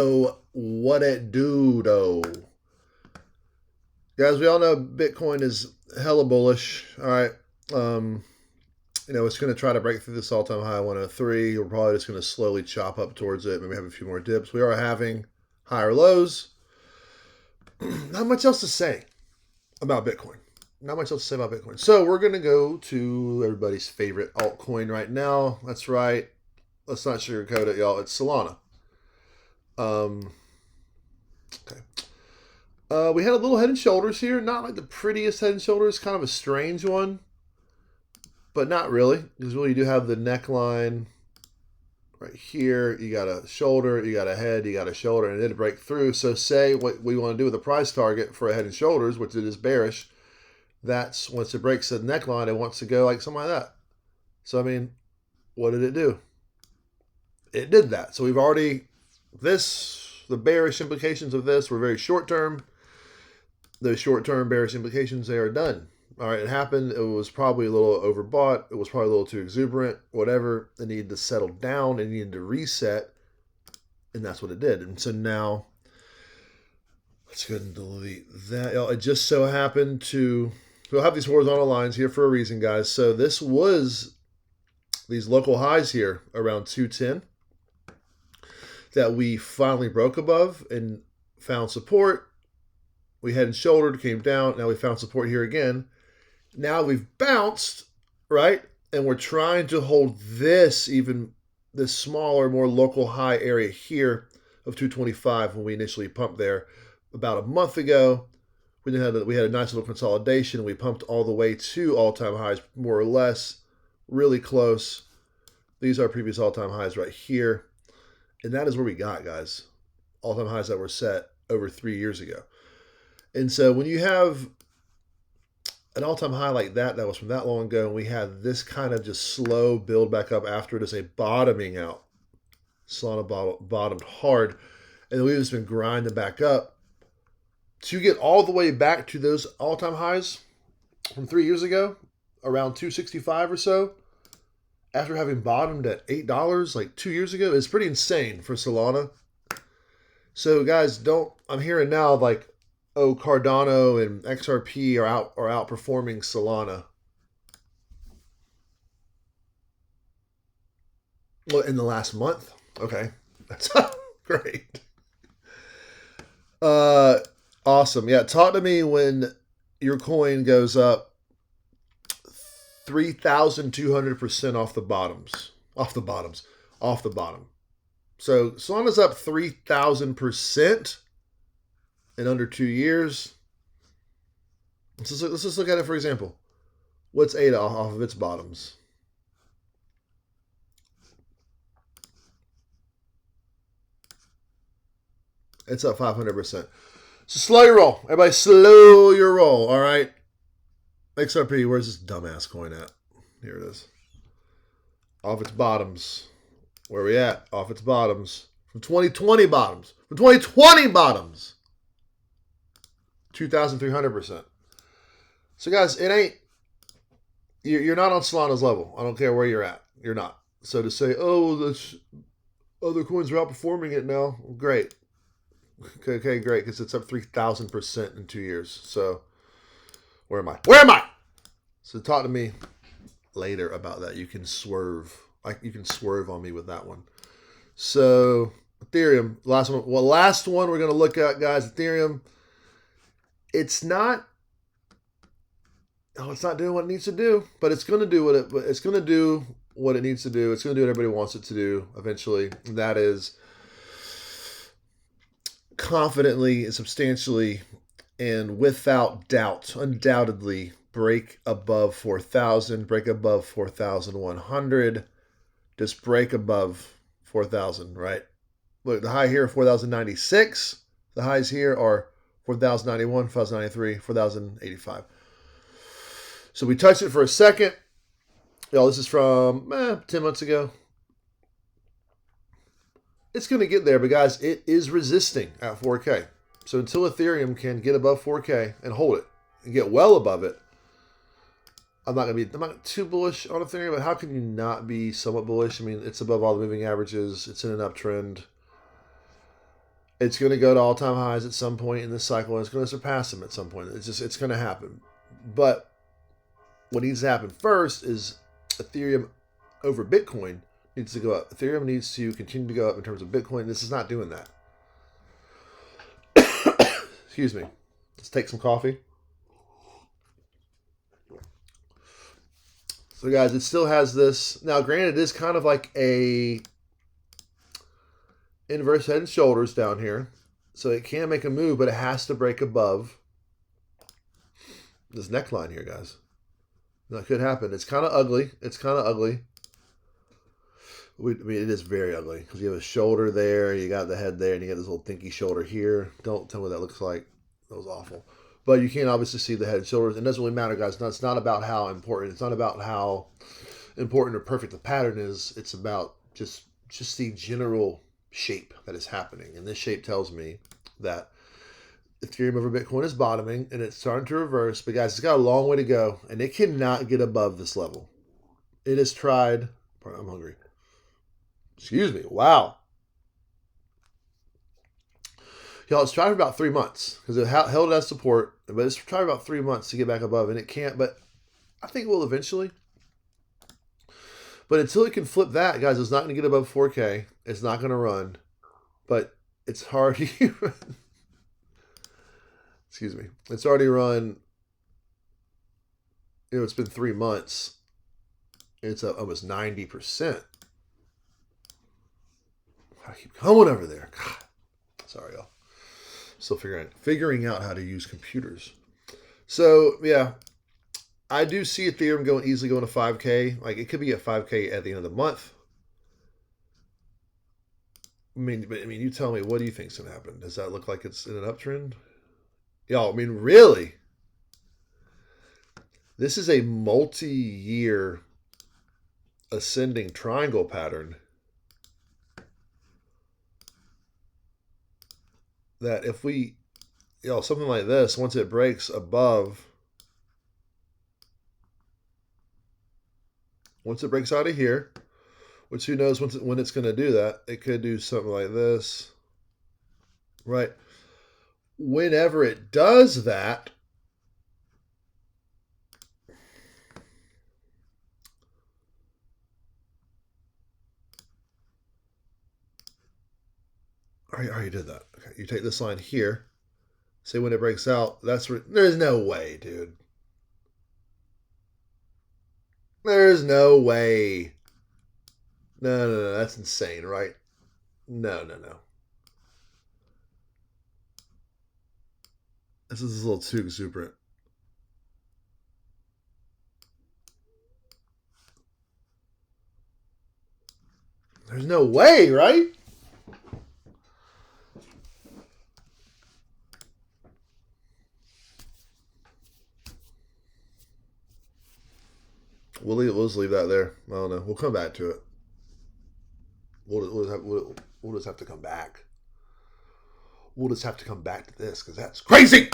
Oh, what it do, though? Guys, we all know Bitcoin is hella bullish. All right. Um, it's going to try to break through this all-time high 103. We're probably just going to slowly chop up towards it. Maybe have a few more dips. We are having higher lows. Not much else to say about Bitcoin. Not much else to say about Bitcoin. So we're going to go to everybody's favorite altcoin right now. That's right. Let's not sugarcoat it, y'all. It's Solana. Okay. We had a little head and shoulders here. Not like the prettiest head and shoulders. Kind of a strange one. But not really. Because really you do have the neckline right here. You got a shoulder. You got a head. You got a shoulder. And it did break through. So say what we want to do with the price target for a head and shoulders, which it is bearish. That's once it breaks the neckline, it wants to go like something like that. So, I mean, what did it do? It did that. So we've already, the bearish implications of this were very short term. Those short-term bearish implications, they are done. All right, it happened. It was probably a little overbought. It was probably a little too exuberant. Whatever. It needed to settle down. It needed to reset. And that's what it did. And so now, let's go ahead and delete that. It just so happened to, we'll have these horizontal lines here for a reason, guys. So this was these local highs here around 210 that we finally broke above and found support. We head and shouldered, came down. Now we found support here again. Now we've bounced, right? And we're trying to hold this smaller, more local high area here of 225 when we initially pumped there about a month ago. We had a nice little consolidation. We pumped all the way to all-time highs, more or less, really close. These are previous all-time highs right here. And that is where we got, guys. All-time highs that were set over 3 years ago. And so when you have an all-time high like that was from that long ago, and we had this kind of just slow build back up after it as a bottoming out. Solana bottomed hard, and we've just been grinding back up to get all the way back to those all-time highs from 3 years ago, around 265 or so, after having bottomed at $8 like 2 years ago. It's pretty insane for Solana. So guys, I'm hearing now like, oh, Cardano and XRP are outperforming Solana. Well, in the last month. Okay. That's great. Awesome. Yeah, talk to me when your coin goes up 3,200% off the bottom. So Solana's up 3,000% in under 2 years. Let's just look at it for example. What's ADA off of its bottoms? It's up 500%. So slow your roll. Everybody slow your roll, all right? XRP, where's this dumbass coin at? Here it is. Off its bottoms. Where are we at? Off its bottoms. From 2020 bottoms. 2,300%. So guys, it ain't, you're not on Solana's level. I don't care where you're at. You're not. So to say, oh, this other coins are outperforming it now, great. Okay, great, because it's up 3,000% in 2 years. So where am I? So talk to me later about that. You can swerve on me with that one. So Ethereum, last one we're going to look at, guys. Ethereum, it's not doing what it needs to do, but it's going to do what it needs to do. It's going to do what everybody wants it to do eventually. And that is confidently and substantially and without doubt, undoubtedly break above 4,000, break above 4,100, just break above 4,000, right? Look, the high here, 4,096. The highs here are 4,091, 4,093, 4,085. So we touched it for a second. Y'all, this is from 10 months ago. It's going to get there, but guys, it is resisting at 4K. So until Ethereum can get above 4K and hold it and get well above it, I'm not too bullish on Ethereum, but how can you not be somewhat bullish? I mean, it's above all the moving averages. It's in an uptrend. It's going to go to all-time highs at some point in this cycle, and it's going to surpass them at some point. It's going to happen. But what needs to happen first is Ethereum over Bitcoin needs to go up. Ethereum needs to continue to go up in terms of Bitcoin. This is not doing that. Excuse me. Let's take some coffee. So guys, it still has this. Now, granted, it is kind of like a inverse head and shoulders down here. So it can make a move, but it has to break above this neckline here, guys. That could happen. It's kind of ugly. It's kind of ugly. I mean, it is very ugly because you have a shoulder there, you got the head there, and you got this little dinky shoulder here. Don't tell me what that looks like. That was awful. But you can obviously see the head and shoulders. It doesn't really matter, guys. No, it's not about how important. It's not about how important or perfect the pattern is. It's about just the general shape that is happening. And this shape tells me that Ethereum over Bitcoin is bottoming, and it's starting to reverse. But guys, it's got a long way to go, and it cannot get above this level. It has tried. I'm hungry. Excuse me. Wow. Y'all, it's tried for about 3 months because it held as support, but it's tried about 3 months to get back above, and it can't. But I think it will eventually. But until it can flip that, guys, it's not going to get above 4K. It's not going to run. But it's already run. Excuse me. It's already run. You know, it's been 3 months. It's up almost 90%. I keep going over there. God. Sorry, y'all. Still figuring out how to use computers. So, yeah. I do see Ethereum easily going to 5K. Like, it could be at 5K at the end of the month. I mean, you tell me, what do you think's going to happen? Does that look like it's in an uptrend? Y'all, I mean, really? This is a multi-year ascending triangle pattern that if we, something like this, once it breaks above, once it breaks out of here, which who knows when it's going to do that, it could do something like this, right? Whenever it does that, I already did that. Okay, you take this line here. Say when it breaks out, there's no way, dude. There's no way. No, that's insane, right? No. This is a little too exuberant. There's no way, right? We'll just leave that there. I don't know. We'll come back to it. We'll just have to come back. We'll just have to come back to this because that's crazy.